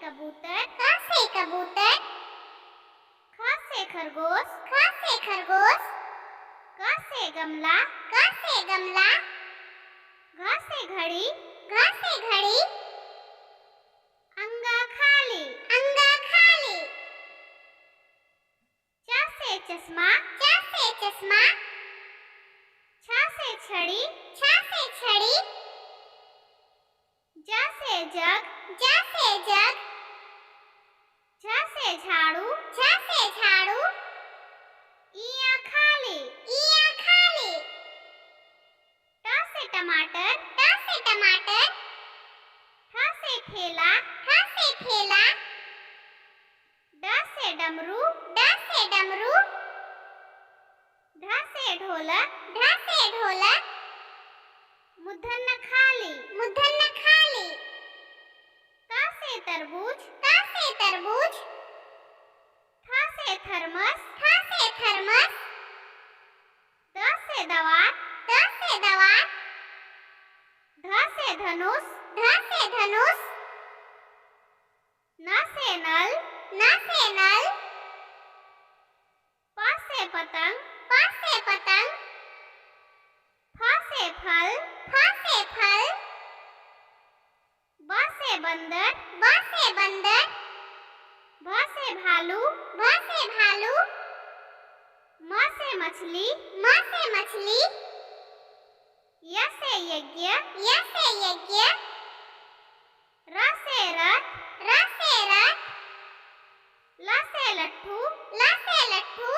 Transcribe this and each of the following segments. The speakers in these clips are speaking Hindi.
कबूतर, क से कबूतर, ख से खरगोश, ख से खरगोश, ग से गमला, ग से गमला, घ से घड़ी, घ से घड़ी, अंगा खाली, अंगा खाली, च से चश्मा, च से चश्मा, छ से छड़ी, छ से छड़ी, ज से जग, ज से जग, झ से झाड़ू, झ से झाड़ू, इया खाली, इया खाली, ट से टमाटर, ट से टमाटर, ठ से ठेला, ठ से ठेला, ड से डमरू, ड से डमरू, ढ से ढोलक, ढ से ढोलक, मूर्धन्य खाली, मूर्धन्य खाली, त से तरबूज, त से तरबूज, थ से थर्मस, थ से थर्मस, द से दवात, द से दवात, ध से धनुष, ध से धनुष, न से नल, न से नल, प से पतंग, प से पतंग, फ से फल, फ से फल, ब से बंदर, ब से बंदर, भ से भालू, भ से भालू, म से मछली, म से मछली, य से यज्ञ, य से यज्ञ, र से रथ, र से रथ, ल से लट्ठू, ल से लट्ठू,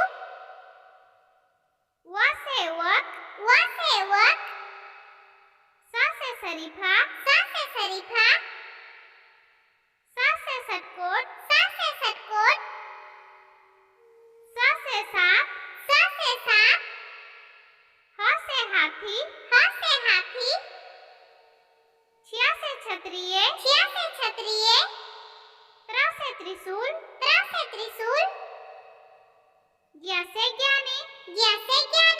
व से वक, व से वक, स से शरीफा, स से शरीफा, स से षटकोट, स से षटकोट, स से सांप, स से सांप, ह से हाथी, ह से हाथी, छ से क्षत्रिय, छ से क्षत्रिय, त्र से त्रिशूल, त्र से त्रिशूल, ज्ञ से ज्ञानी, ज्ञ से ज्ञानी।